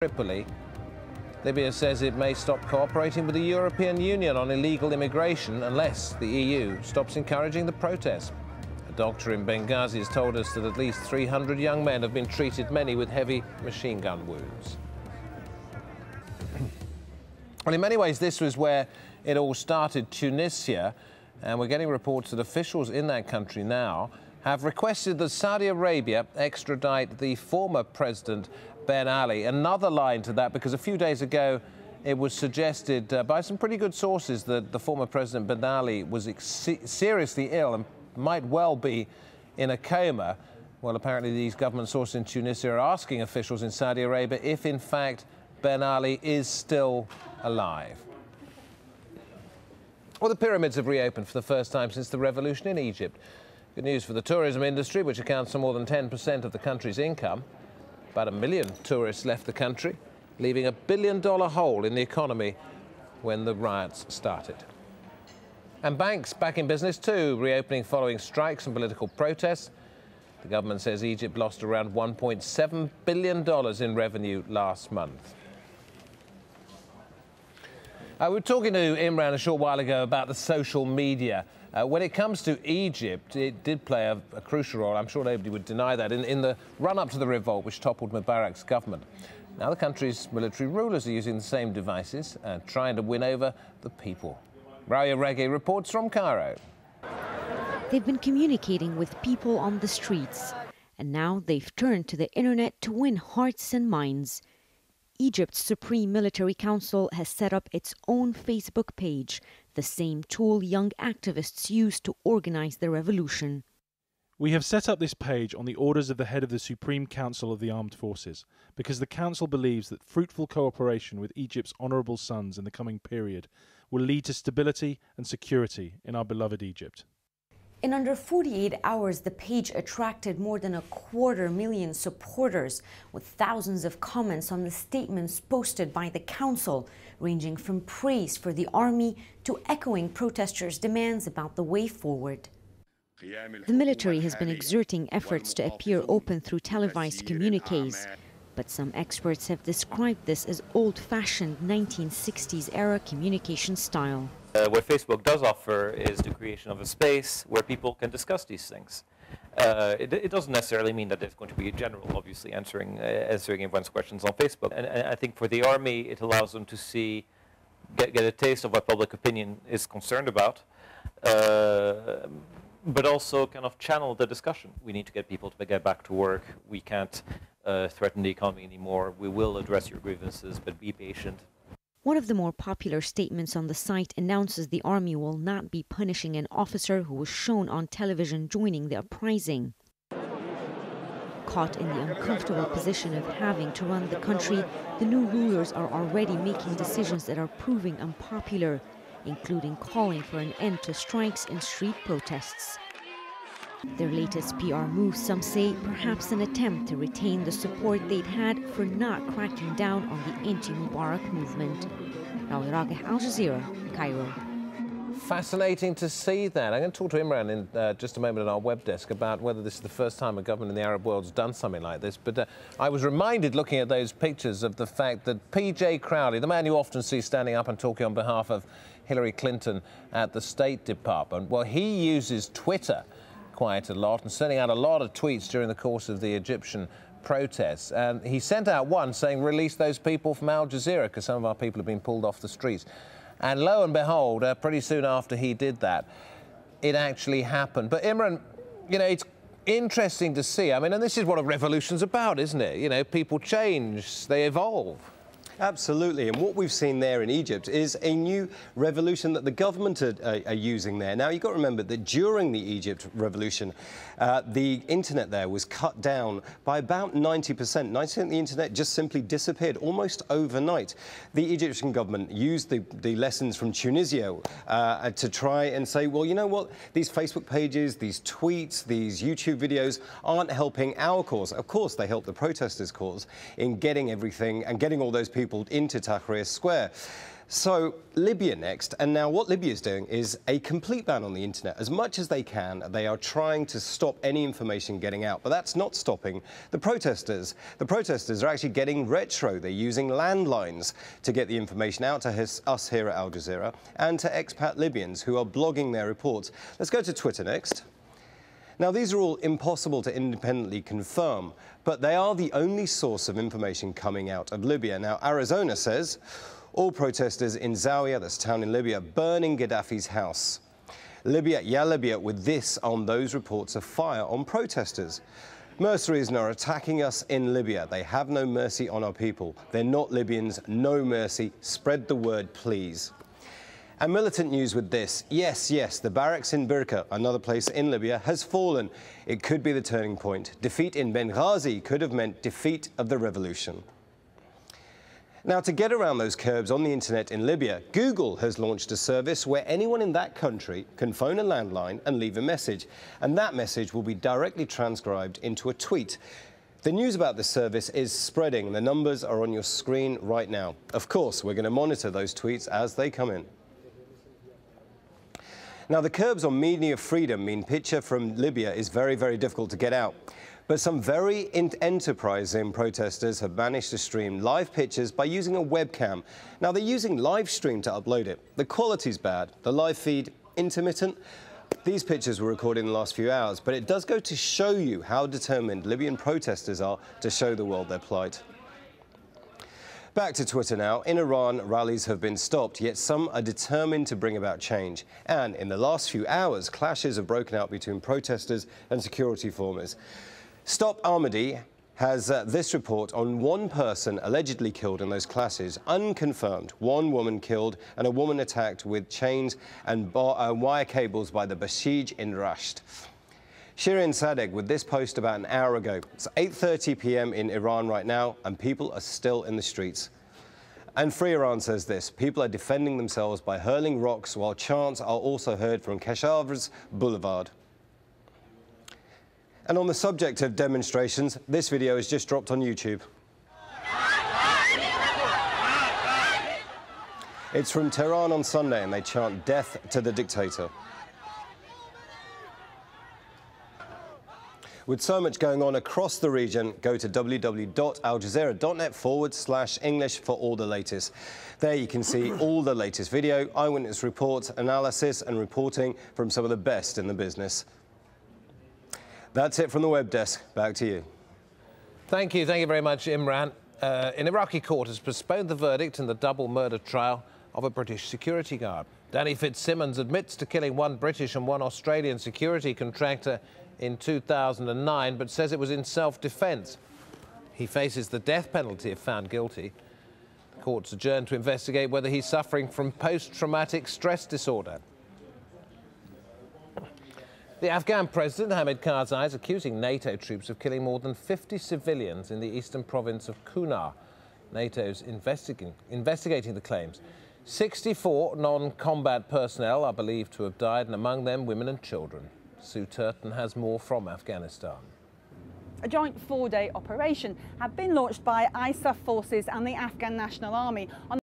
Tripoli. Libya says it may stop cooperating with the European Union on illegal immigration unless the EU stops encouraging the protests. A doctor in Benghazi has told us that at least 300 young men have been treated, many with heavy machine gun wounds. Well, in many ways, this was where it all started, Tunisia, and we're getting reports that officials in that country now have requested that Saudi Arabia extradite the former president Ben Ali. Another line to that, because a few days ago it was suggested by some pretty good sources that the former president Ben Ali was seriously ill and might well be in a coma. Well, apparently these government sources in Tunisia are asking officials in Saudi Arabia if, in fact, Ben Ali is still alive. Well, the pyramids have reopened for the first time since the revolution in Egypt. Good news for the tourism industry, which accounts for more than 10% of the country's income. About 1 million tourists left the country, leaving a $1 billion hole in the economy when the riots started. And banks back in business too, reopening following strikes and political protests. The government says Egypt lost around $1.7 billion in revenue last month. We were talking to Imran a short while ago about the social media. When it comes to Egypt, it did play a crucial role. I'm sure nobody would deny that in the run-up to the revolt which toppled Mubarak's government. Now the country's military rulers are using the same devices and trying to win over the people. Raya Reggae reports from Cairo. They've been communicating with people on the streets, and now they've turned to the internet to win hearts and minds. Egypt's Supreme Military Council has set up its own Facebook page, the same tool young activists used to organize the revolution. We have set up this page on the orders of the head of the Supreme Council of the Armed Forces, because the Council believes that fruitful cooperation with Egypt's honourable sons in the coming period will lead to stability and security in our beloved Egypt. In under 48 hours, the page attracted more than 250,000 supporters, with thousands of comments on the statements posted by the council, ranging from praise for the army to echoing protesters' demands about the way forward. The military has been exerting efforts to appear open through televised communiques, but some experts have described this as old-fashioned 1960s-era communication style. What Facebook does offer is the creation of a space where people can discuss these things. It doesn't necessarily mean that there's going to be a general, obviously, answering everyone's questions on Facebook. And I think for the army, it allows them to get a taste of what public opinion is concerned about, but also kind of channel the discussion. We need to get people to get back to work. We can't threaten the economy anymore. We will address your grievances, but be patient. One of the more popular statements on the site announces the army will not be punishing an officer who was shown on television joining the uprising. Caught in the uncomfortable position of having to run the country, the new rulers are already making decisions that are proving unpopular, including calling for an end to strikes and street protests. Their latest PR move, some say, perhaps an attempt to retain the support they'd had for not cracking down on the anti-Mubarak movement. AlJazeera, Cairo. Fascinating to see that. I'm going to talk to Imran in just a moment at our web desk about whether this is the first time a government in the Arab world has done something like this. But I was reminded, looking at those pictures, of the fact that P.J. Crowley, the man you often see standing up and talking on behalf of Hillary Clinton at the State Department, well, he uses Twitter quite a lot and sending out a lot of tweets during the course of the Egyptian protests. And he sent out one saying, release those people from AlJazeera, because some of our people have been pulled off the streets. And lo and behold, pretty soon after he did that, it actually happened. But Imran, you know, it's interesting to see. I mean, and this is what a revolution's about, isn't it? You know, people change, they evolve. Absolutely, and what we've seen there in Egypt is a new revolution that the government are using there. Now, you've got to remember that during the Egypt revolution, the internet there was cut down by about 90%. 90% of the internet just simply disappeared almost overnight. The Egyptian government used the lessons from Tunisia to try and say, well, you know what, these Facebook pages, these tweets, these YouTube videos aren't helping our cause. Of course, they help the protesters' cause in getting everything and getting all those people into Tahrir Square. So Libya next, and now what Libya is doing is a complete ban on the internet. As much as they can, they are trying to stop any information getting out, but that's not stopping the protesters. The protesters are actually getting retro. They're using landlines to get the information out to us here at Al Jazeera and to expat Libyans who are blogging their reports. Let's go to Twitter next. Now, these are all impossible to independently confirm, but they are the only source of information coming out of Libya. Now, Arizona says all protesters in Zawiya, that's a town in Libya, burning Gaddafi's house. Libya, yeah, Libya, with this on those reports of fire on protesters. Mercenaries are attacking us in Libya. They have no mercy on our people. They're not Libyans, no mercy. Spread the word, please. And militant news with this. Yes, the barracks in Birka, another place in Libya, has fallen. It could be the turning point. Defeat in Benghazi could have meant defeat of the revolution. Now, to get around those curbs on the internet in Libya, Google has launched a service where anyone in that country can phone a landline and leave a message. And that message will be directly transcribed into a tweet. The news about this service is spreading. The numbers are on your screen right now. Of course, we're going to monitor those tweets as they come in. Now, the curbs on media freedom mean picture from Libya is very, very difficult to get out. But some very enterprising protesters have managed to stream live pictures by using a webcam. Now, they're using live stream to upload it. The quality's bad, the live feed intermittent. These pictures were recorded in the last few hours, but it does go to show you how determined Libyan protesters are to show the world their plight. Back to Twitter now. In Iran, rallies have been stopped, yet some are determined to bring about change. And in the last few hours, clashes have broken out between protesters and security formers. Stop Ahmadi has this report on one person allegedly killed in those clashes, unconfirmed. One woman killed and a woman attacked with chains and wire cables by the Basij in Rasht. Shirin Sadegh with this post about an hour ago. It's 8:30 p.m. in Iran right now, and people are still in the streets. And Free Iran says this: people are defending themselves by hurling rocks, while chants are also heard from Keshavarz Boulevard. And on the subject of demonstrations, this video is just dropped on YouTube. It's from Tehran on Sunday, and they chant death to the dictator. With so much going on across the region, go to www.aljazeera.net/English for all the latest. There you can see all the latest video, eyewitness reports, analysis and reporting from some of the best in the business. That's it from the web desk. Back to you. Thank you very much, Imran. An Iraqi court has postponed the verdict in the double murder trial of a British security guard. Danny Fitzsimmons admits to killing one British and one Australian security contractor in 2009, but says it was in self-defence. He faces the death penalty if found guilty. The court's adjourned to investigate whether he's suffering from post-traumatic stress disorder. The Afghan President, Hamid Karzai, is accusing NATO troops of killing more than 50 civilians in the eastern province of Kunar. NATO's investigating the claims. 64 non-combat personnel are believed to have died, and among them women and children. Sue Turton has more from Afghanistan. A joint 4-day operation had been launched by ISAF forces and the Afghan National Army on